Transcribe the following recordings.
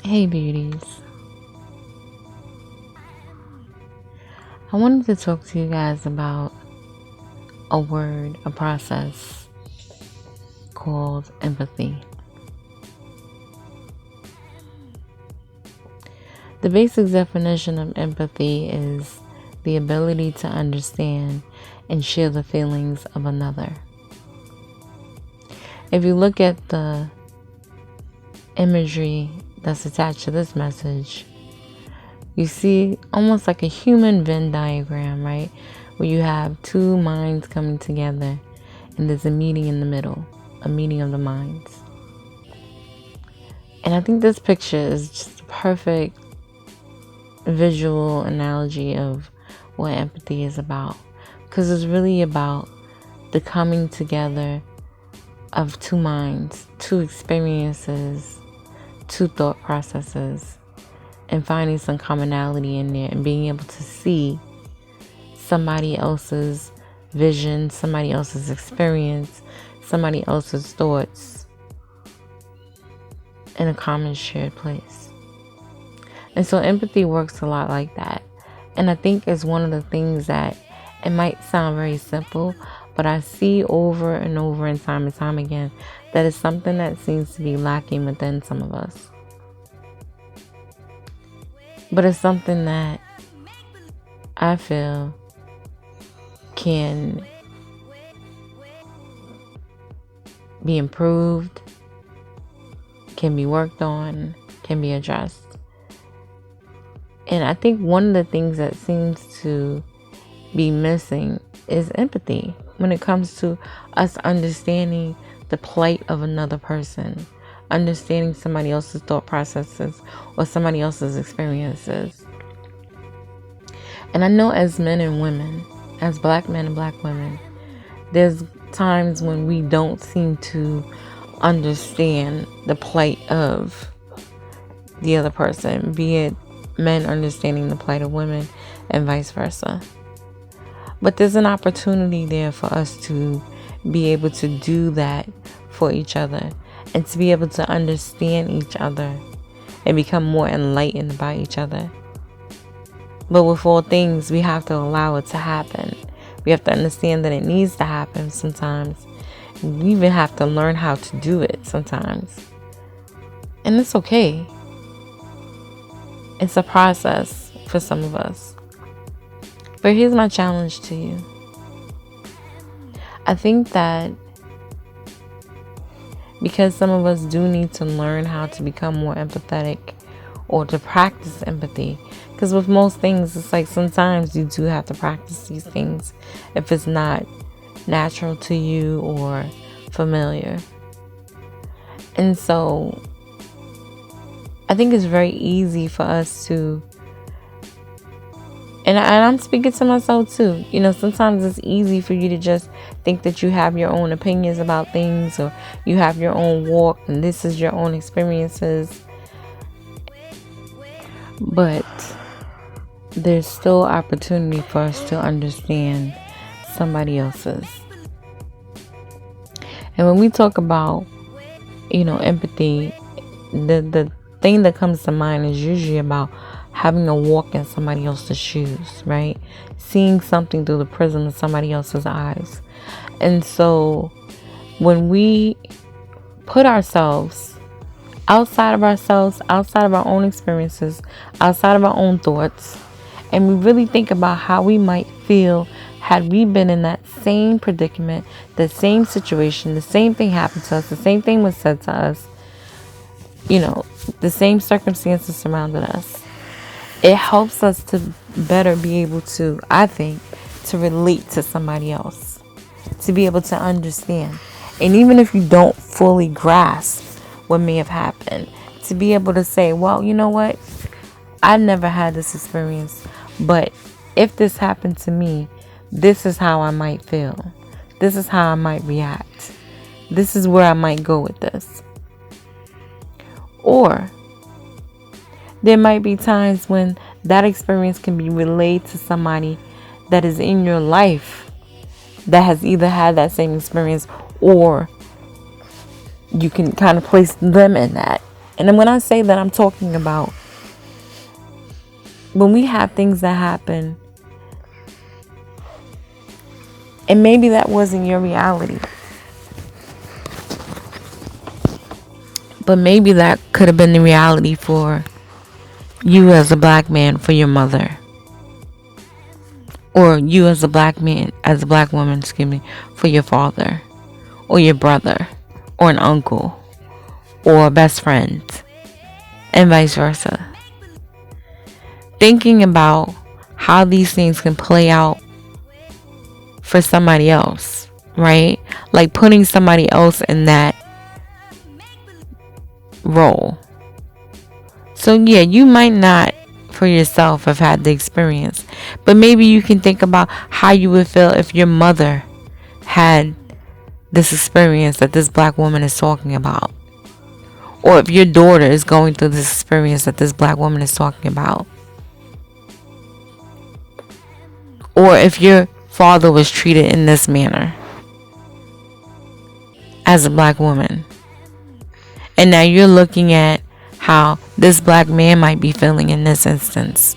Hey beauties, I wanted to talk to you guys about a process called empathy. The basic definition of empathy is the ability to understand and share the feelings of another. If you look at the imagery that's attached to this message, you see almost like a human Venn diagram, right? Where you have two minds coming together and there's a meeting in the middle, a meeting of the minds. And I think this picture is just a perfect visual analogy of what empathy is about. Because it's really about the coming together of two minds, two experiences, two thought processes, and finding some commonality in there and being able to see somebody else's vision, somebody else's experience, somebody else's thoughts in a common shared place. And so empathy works a lot like that. And I think it's one of the things that it might sound very simple, but I see over and over and time again that it's something that seems to be lacking within some of us. But it's something that I feel can be improved, can be worked on, can be addressed. And I think one of the things that seems to be missing is empathy when it comes to us understanding the plight of another person, understanding somebody else's thought processes or somebody else's experiences. And I know as men and women, as black men and black women, there's times when we don't seem to understand the plight of the other person, be it men understanding the plight of women and vice versa. But there's an opportunity there for us to be able to do that for each other and to be able to understand each other and become more enlightened about each other. But with all things, we have to allow it to happen. We have to understand that it needs to happen sometimes. We even have to learn how to do it sometimes. And it's okay. It's a process for some of us. But here's my challenge to you. I think that because some of us do need to learn how to become more empathetic or to practice empathy, because with most things, it's like sometimes you do have to practice these things if it's not natural to you or familiar. And so I think it's very easy for us to, and I'm speaking to myself too, sometimes it's easy for you to just think that you have your own opinions about things or you have your own walk and this is your own experiences. But there's still opportunity for us to understand somebody else's. And when we talk about, empathy, the thing that comes to mind is usually about having a walk in somebody else's shoes, right? Seeing something through the prism of somebody else's eyes. And so when we put ourselves outside of our own experiences, outside of our own thoughts, and we really think about how we might feel had we been in that same predicament, the same situation, the same thing happened to us, the same thing was said to us, the same circumstances surrounded us. It helps us to better be able to, I think, to relate to somebody else, to be able to understand. And even if you don't fully grasp what may have happened, to be able to say, well, you know what? I never had this experience, but if this happened to me, this is how I might feel. This is how I might react. This is where I might go with this. Or there might be times when that experience can be relayed to somebody that is in your life that has either had that same experience or you can kind of place them in that. And then when I say that, I'm talking about when we have things that happen, and maybe that wasn't your reality, but maybe that could have been the reality for you as a black man, for your mother, or you as a black man, as a black woman, excuse me, for your father, or your brother, or an uncle, or a best friend, and vice versa. Thinking about how these things can play out for somebody else, right? Like putting somebody else in that role. So yeah, you might not for yourself have had the experience, but maybe you can think about how you would feel if your mother had this experience that this black woman is talking about, or if your daughter is going through this experience that this black woman is talking about, or if your father was treated in this manner as a black woman, and now you're looking at how this black man might be feeling in this instance.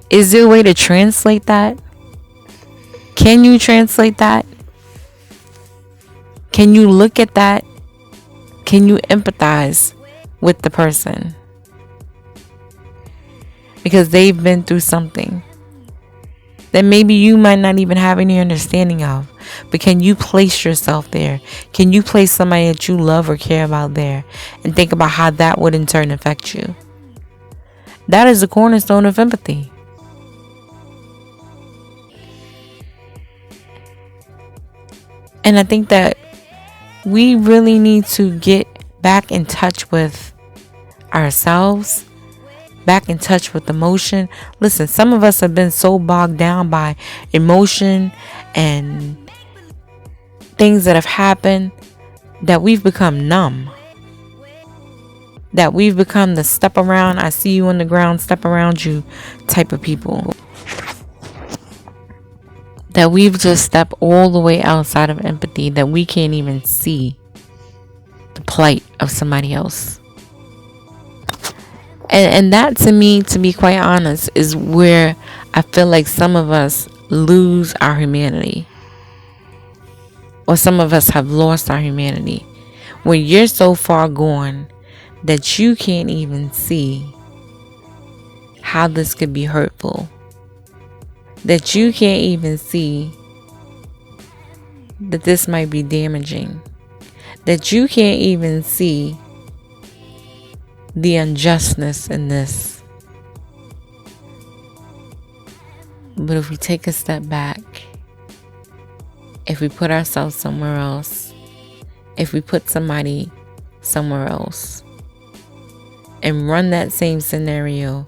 Is there a way to translate that? Can you translate that? Can you look at that? Can you empathize with the person? Because they've been through something that maybe you might not even have any understanding of. But can you place yourself there? Can you place somebody that you love or care about there and think about how that would in turn affect you? That is the cornerstone of empathy. And I think that we really need to get back in touch with ourselves, back in touch with emotion. Listen, some of us have been so bogged down by emotion and things that have happened that we've become numb. That we've become the step around, I see you on the ground, step around you type of people. That we've just stepped all the way outside of empathy, that we can't even see the plight of somebody else. And that, to me, to be quite honest, is where I feel like some of us lose our humanity. Or some of us have lost our humanity. When you're so far gone that you can't even see how this could be hurtful. That you can't even see that this might be damaging. That you can't even see the unjustness in this. But if we take a step back, if we put ourselves somewhere else, if we put somebody somewhere else, and run that same scenario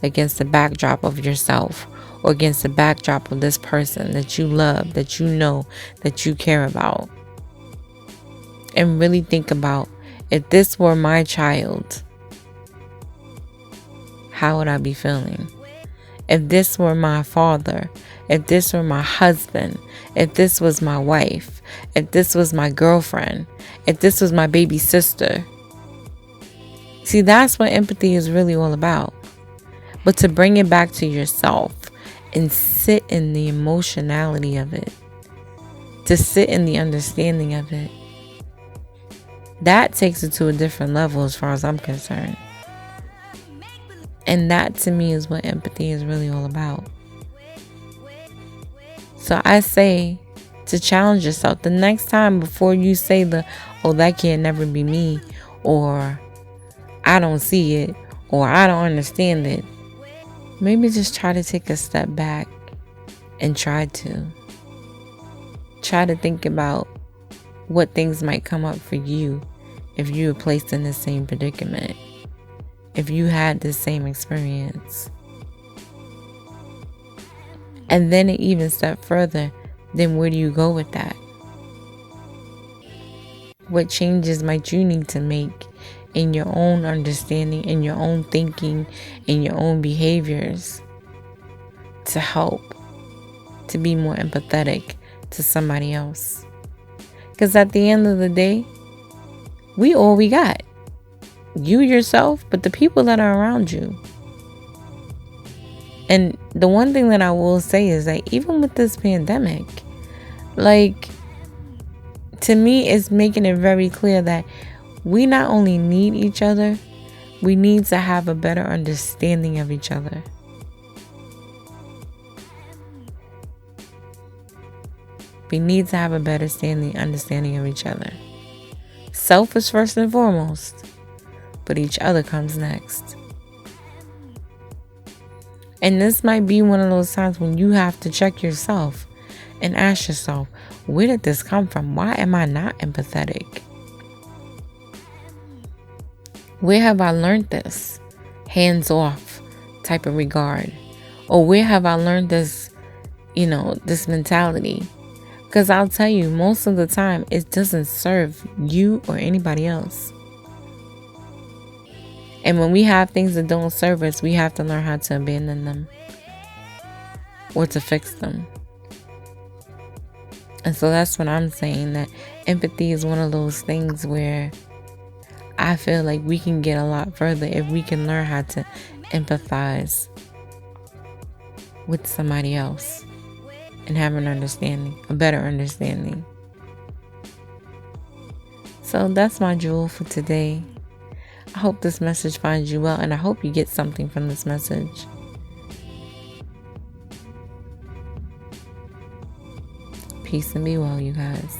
against the backdrop of yourself, or against the backdrop of this person that you love, that you know, that you care about, and really think about, if this were my child, how would I be feeling? If this were my father, if this were my husband, if this was my wife, if this was my girlfriend, if this was my baby sister. See, that's what empathy is really all about. But to bring it back to yourself and sit in the emotionality of it, to sit in the understanding of it, that takes it to a different level as far as I'm concerned. And that, to me, is what empathy is really all about. So I say to challenge yourself the next time, before you say oh, that can't never be me, or I don't see it, or I don't understand it. Maybe just try to take a step back and try to think about what things might come up for you if you were placed in the same predicament, if you had the same experience. And then it even step further, then where do you go with that? What changes might you need to make in your own understanding, in your own thinking, in your own behaviors to help to be more empathetic to somebody else? Because at the end of the day, we all we got. you yourself, but the people that are around you. And the one thing that I will say is that even with this pandemic, like, to me, it's making it very clear that we not only need each other, we need to have a better understanding of each other. We need to have a better understanding of each other. Self is first and foremost, but each other comes next. And this might be one of those times when you have to check yourself and ask yourself, where did this come from? Why am I not empathetic? Where have I learned this hands off type of regard? Or where have I learned this, this mentality? Because I'll tell you, most of the time, it doesn't serve you or anybody else. And when we have things that don't serve us, we have to learn how to abandon them or to fix them. And so that's what I'm saying, that empathy is one of those things where I feel like we can get a lot further if we can learn how to empathize with somebody else and have an understanding, a better understanding. So that's my jewel for today. I hope this message finds you well, and I hope you get something from this message. Peace and be well, you guys.